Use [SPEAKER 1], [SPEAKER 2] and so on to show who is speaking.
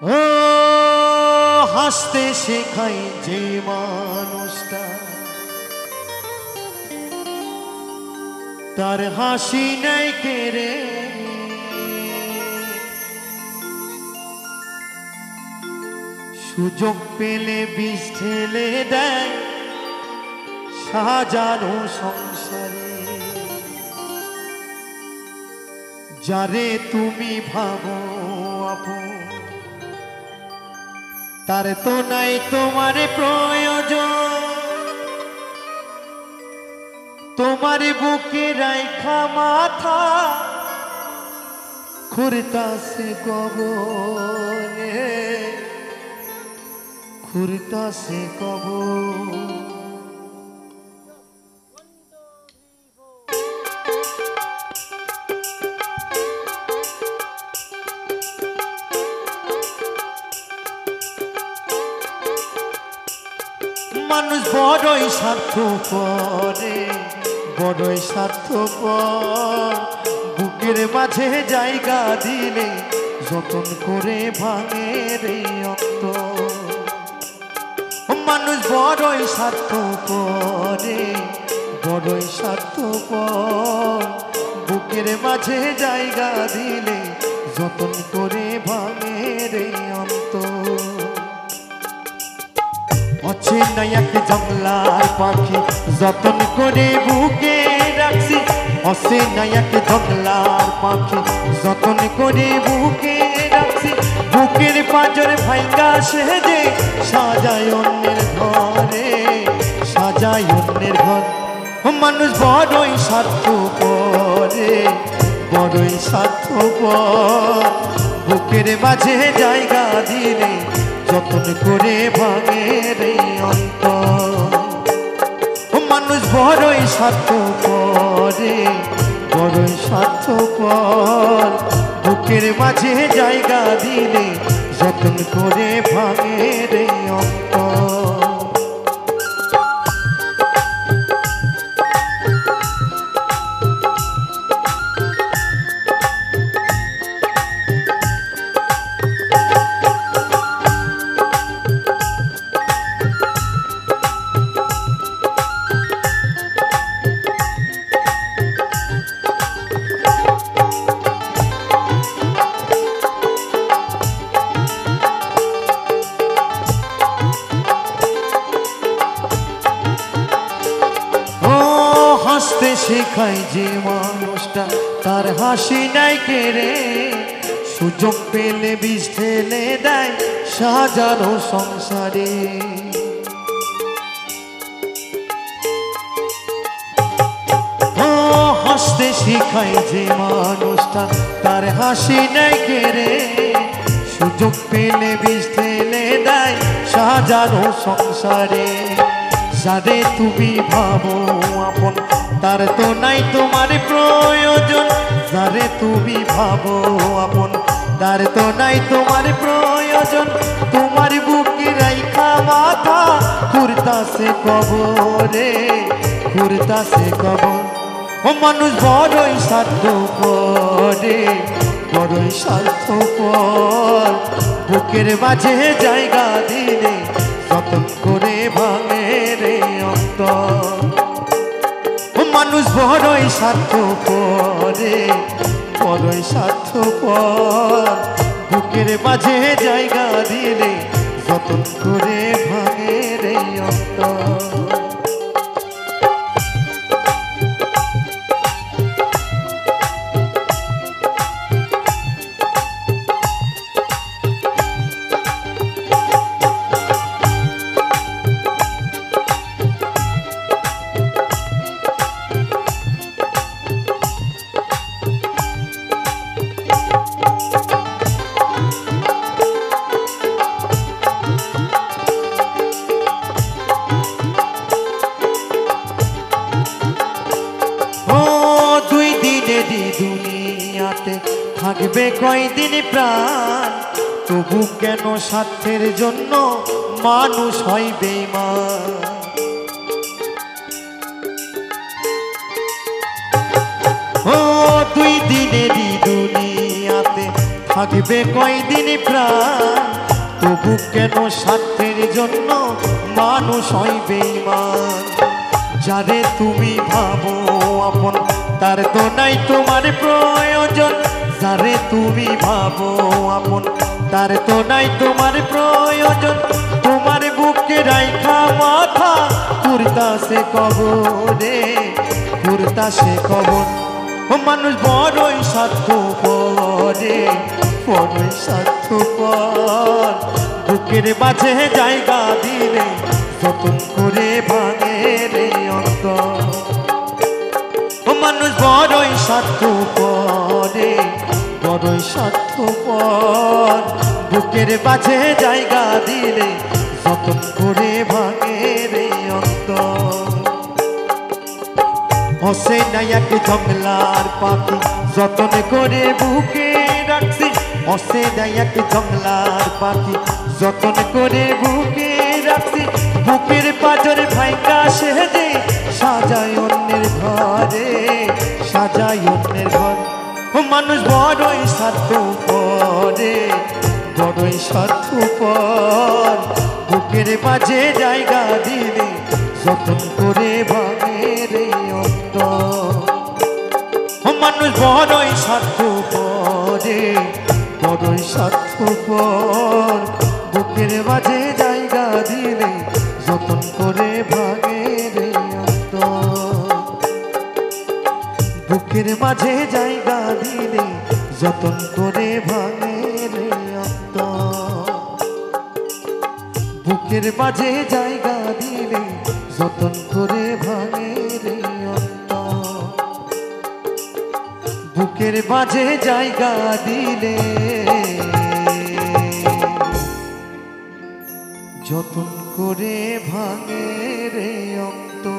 [SPEAKER 1] ও হাসতে শেখাই যে মানুষটা তার হাসি নাই কেড়ে সুযোগ পেলে বিষ ঢেলে দেয় সাজানো সংসারে যারে তুমি ভাবো আপন তার তো নাই তোমার প্রয়োজন তোমার বুকে রাইখা মাথা খুরতাছে কবরে খুরতাছে কবর মানুষ বড়ই স্বার্থপর বড়ই স্বার্থপর বুকের মাঝে জায়গা দিলে যতন করে ভাঙে রে অন্তর মানুষ বড়ই স্বার্থপর বড়ই স্বার্থপর বুকের মাঝে জায়গা দিলে যতন করে ভাঙে রে অন্তর অচেনা এক জংলার পাখি যতন করে বুকে রাখছি অচেনা এক জংলার পাখি যতন করে বুকে রাখছি বুকের পাঁজর ভাঙ্গা সেজে সাজায় অন্যের ঘরে সাজায় অন্যের ঘর মানুষ বড়ই স্বার্থপর বড়ই স্বার্থপর বুকের মাঝে জায়গা দিলে যতন করে ভাঙে রে অন্তর মানুষ বড়ই স্বার্থপর বড়ই স্বার্থপর বুকের মাঝে জায়গা দিলে যতন করে ভাঙে রে অন্তর হাসতে শেখায় যে মানুষটা তার হাসি নাই কেড়ে সুযোগ পেলে বিষ ঢেলে দেয় সাজানো সংসারে হাসতে শেখায় যে মানুষটা তার হাসি নাই কেড়ে সুযোগ পেলে বিষ ঢেলে দেয় সাজানো সংসারে যারে তুমি ভাবো আপন তার তো নাই তোমার প্রয়োজন যারে তুমি ভাবো আপন তার তো নাই তোমার প্রয়োজন তোমার বুকে রাইখা মাথা খুরতাছে কবরে খুরতাছে কবর ও মানুষ বড়ই স্বার্থপর বড়ই স্বার্থপর বুকের মাঝে জায়গা দিলে যতন করে ভাঙে রে অন্তর মানুষ বড়ই স্বার্থপর বড়ই স্বার্থপর বুকের মাঝে জায়গা দিলে যতন করে ভাঙে রে অন্তর দুনিয়াতে থাকবে কয়দিন প্রাণ তবু কেন স্বার্থের জন্য মানুষ হয় বেঈমান ও দুই দিনেরই দুনিয়াতে থাকবে কয়দিন প্রাণ, তবু কেন স্বার্থের জন্য মানুষ হয় বেঈমান। যারে তুমি ভাবো আপন তার তো নাই তোমার প্রয়োজন, যারে তুমি ভাবো আপন তার তো নাই তোমার প্রয়োজন। তোমার বুকে রাইখা মাথা পুরতাছে কবরে, পুরতাছে কবর। ও মানুষ বড়ই স্বার্থপর রে, বড়ই স্বার্থপর। বুকের মাঝে জায়গা দিলে যতন করে ভাঙে রে অন্তর। ও মানুষ বড়ই স্বার্থপর রে, বড়ই স্বার্থপর। বুকের মাঝে জায়গা দিলে যতন করে ভাঙে রে অন্তর। হসে নাই এক জংলার পাখি যতন করে বুকে রাখছি, হসে নাই এক জংলার পাখি যতন করে বুকে রাখছি। বুকের পাজর ভাইকা সেজে সাজায় অন্যের ঘরে, সাজায় অন্যের ঘর। ও মানুষ বড়ই স্বার্থপর রে, বড়ই স্বার্থপর। বুকের মাঝে জায়গা দিলে যতন করে ভাঙে রে অন্তর। ও মানুষ বড়ই স্বার্থপর রে, বড়ই স্বার্থপর। বুকের মাঝে জায়গা দিলে যতন করে ভাঙে রে অন্তর। বুকের মাঝে জায়গা দিলে যতন করে ভাঙে রে অন্তর। বুকের মাঝে জায়গা দিলে যতন করে ভাঙে রে অন্তর। বুকের মাঝে জায়গা দিলে যতন করে ভাঙে রে অন্তর।